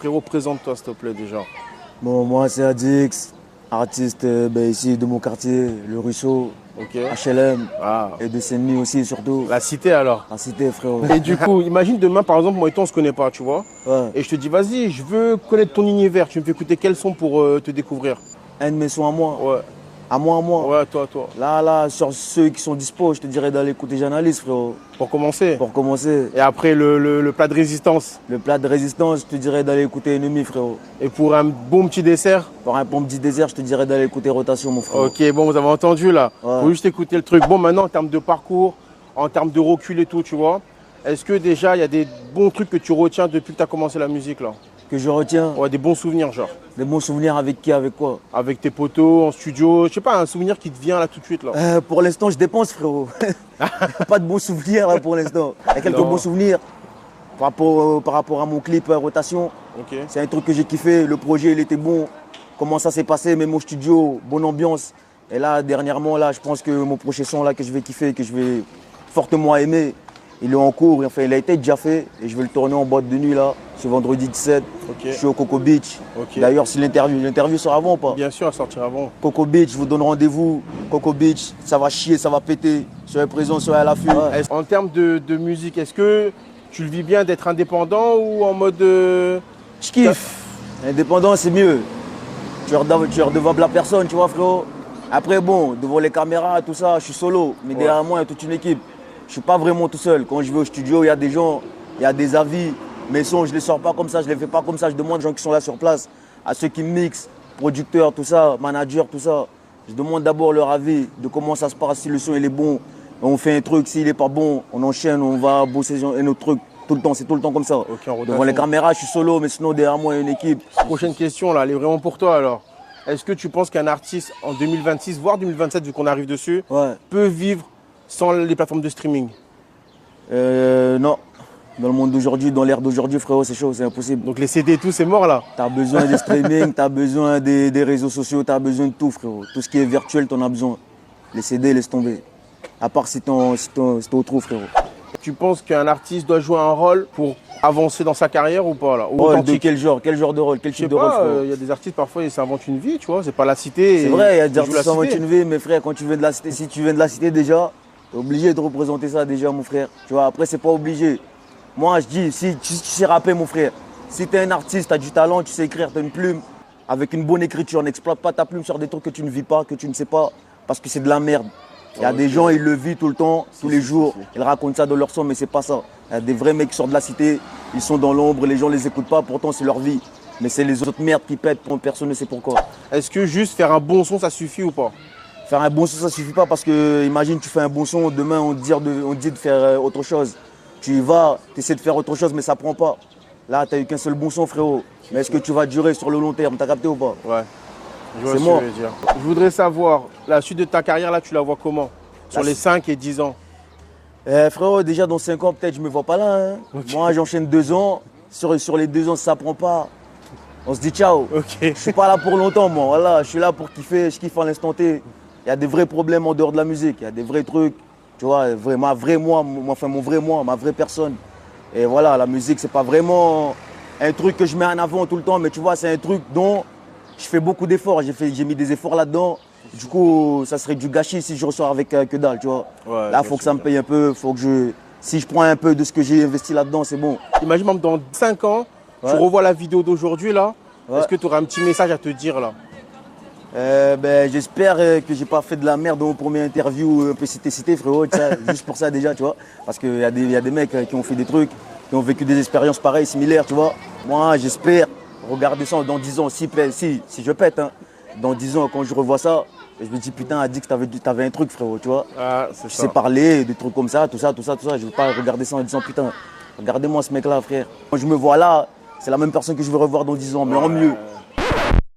frérot, présente-toi s'il te plaît déjà. Bon, moi c'est Adix, artiste ici de mon quartier, le Ruisseau, Ok. HLM, Ah. et de Saint-Denis aussi surtout. La cité alors. La cité, frérot. Et du coup, imagine demain par exemple, moi et toi on se connaît pas, tu vois. Ouais. Et je te dis, vas-y, je veux connaître ton univers. Tu me fais écouter quels sons pour te découvrir? Un de mes sons à moi. Ouais. À moi. Ouais, toi. Là, sur ceux qui sont dispo, je te dirais d'aller écouter Janalis, frérot. Pour commencer. Pour commencer. Et après le plat de résistance. Le plat de résistance, je te dirais d'aller écouter Ennemi, frérot. Et pour un bon petit dessert. Pour un bon petit désert, je te dirais d'aller écouter Rotation, mon frère. Ok, bon, vous avez entendu là. Ouais. Faut juste écouter le truc. Bon, maintenant en termes de parcours, en termes de recul et tout, tu vois. Est-ce que déjà il y a des bons trucs que tu retiens depuis que tu as commencé la musique là? Que je retiens, Ouais, des bons souvenirs genre. des bons souvenirs avec qui, avec quoi? Avec tes potos, en studio, je sais pas, un souvenir qui te vient là tout de suite là. Pour l'instant, je dépense, frérot. Pas de bons souvenirs là, pour l'instant. Il y a quelques Non. bons souvenirs par rapport à mon clip Rotation. Ok. C'est un truc que j'ai kiffé. Le projet, il était bon. Comment ça s'est passé, même au studio, bonne ambiance. Et là, dernièrement, là, je pense que mon prochain son là que je vais kiffer, que je vais fortement aimer, il est en cours. Enfin, il a été déjà fait et je vais le tourner en boîte de nuit là, ce vendredi 17. Ok. Je suis au Coco Beach. Ok. D'ailleurs, si l'interview sera avant ou pas? Bien sûr, à sortir avant. Coco Beach, je vous donne rendez-vous. Coco Beach, ça va chier, ça va péter. Soyez présents, soyez à l'affût. En termes de musique, est-ce que tu le vis bien d'être indépendant ou en mode. Je kiffe. Indépendant, c'est mieux. Tu es redevable à personne, tu vois, frérot. Après, bon, devant les caméras, tout ça, je suis solo. Mais derrière moi, il y a toute une équipe. Je suis pas vraiment tout seul. Quand je vais au studio, il y a des gens, il y a des avis. Mes sons, je ne les sors pas comme ça, je ne les fais pas comme ça. Je demande aux gens qui sont là sur place, à ceux qui me mixent, producteurs, tout ça, managers, tout ça. Je demande d'abord leur avis de comment ça se passe, si le son il est bon. On fait un truc, s'il n'est pas bon, on enchaîne, on va bosser un autre truc. Tout le temps, c'est tout le temps comme ça. Ok, en rotation. Devant les caméras, je suis solo, mais sinon derrière moi, il y a une équipe. Prochaine question, là, elle est vraiment pour toi alors. Est-ce que tu penses qu'un artiste en 2026, voire 2027, vu qu'on arrive dessus, Ouais. peut vivre sans les plateformes de streaming? Non. Dans le monde d'aujourd'hui, dans l'ère d'aujourd'hui, frérot, c'est chaud, c'est impossible. Donc les CD et tout, c'est mort là. T'as besoin des streaming, t'as besoin des réseaux sociaux, t'as besoin de tout, frérot. Tout ce qui est virtuel, t'en as besoin. Les CD, laisse tomber. À part si t'es au trou, frérot. Tu penses qu'un artiste doit jouer un rôle pour avancer dans sa carrière ou pas là? Ou Rôle de authentique? quel genre de rôle? Quel Je sais type de rôle, pas, frérot? il y a des artistes parfois ils s'inventent une vie, tu vois, c'est pas la cité. C'est et vrai, il y a ils des jouent artistes la qui s'inventent cité. une vie, mais frère, quand tu viens de la cité, si tu viens de la cité déjà, t'es obligé de représenter ça déjà, mon frère. Tu vois, après, c'est pas obligé. Moi, je dis, si tu sais rapper, mon frère, si t'es un artiste, t'as du talent, tu sais écrire, t'as une plume, avec une bonne écriture, n'exploite pas ta plume sur des trucs que tu ne vis pas, que tu ne sais pas, parce que c'est de la merde. Il y a des gens, ils le vivent tout le temps, tous les jours, ils racontent ça dans leur son, mais c'est pas ça. Il y a des vrais mecs qui sortent de la cité, ils sont dans l'ombre, les gens les écoutent pas, pourtant c'est leur vie. Mais c'est les autres merdes qui pètent, personne ne sait pourquoi. Est-ce que juste faire un bon son, ça suffit ou pas? Faire un bon son, ça suffit pas parce que, imagine, tu fais un bon son, demain on te dit de faire autre chose. Tu y vas, tu essaies de faire autre chose, mais ça prend pas. Là, tu n'as eu qu'un seul bon son, frérot. Mais est-ce que tu vas durer sur le long terme? T'as capté ou pas? Ouais. Je vois C'est ce que mort. tu veux dire. Je voudrais savoir, la suite de ta carrière, là, tu la vois comment? Sur les 5 et 10 ans? Frérot, déjà dans 5 ans, peut-être, je me vois pas là. Hein. Ok. Moi, j'enchaîne 2 ans. Sur les 2 ans, si ça prend pas, on se dit ciao. Ok. Je suis pas là pour longtemps, moi. Voilà, je suis là pour kiffer, je kiffe à l'instant T. Il y a des vrais problèmes en dehors de la musique, il y a des vrais trucs. Tu vois, mon vrai moi, ma vraie personne. Et voilà, la musique, c'est pas vraiment un truc que je mets en avant tout le temps, mais tu vois, c'est un truc dont je fais beaucoup d'efforts. J'ai mis des efforts là-dedans. Du coup, ça serait du gâchis si je ressors avec que dalle, tu vois. Ouais, Là, bien il faut que sûr, ça me paye un peu. Si je prends un peu de ce que j'ai investi là-dedans, c'est bon. Imagine même dans 5 ans, tu Ouais. revois la vidéo d'aujourd'hui là. Ouais. Est-ce que tu auras un petit message à te dire là? J'espère que j'ai pas fait de la merde dans mon premier interview un peu cité, frérot. Tu sais, juste pour ça déjà, tu vois. Parce qu'il y a des mecs qui ont fait des trucs, qui ont vécu des expériences pareilles, similaires, tu vois. Moi, j'espère regarder ça dans 10 ans, si je pète. Hein. Dans 10 ans, quand je revois ça, je me dis putain, Adix, t'avais un truc, frérot, tu vois. Ah, c'est Tu ça. sais parler, des trucs comme ça, tout ça. Je veux pas regarder ça en disant putain, regardez-moi ce mec-là, frère. Quand je me vois là, c'est la même personne que je veux revoir dans 10 ans, mais en mieux.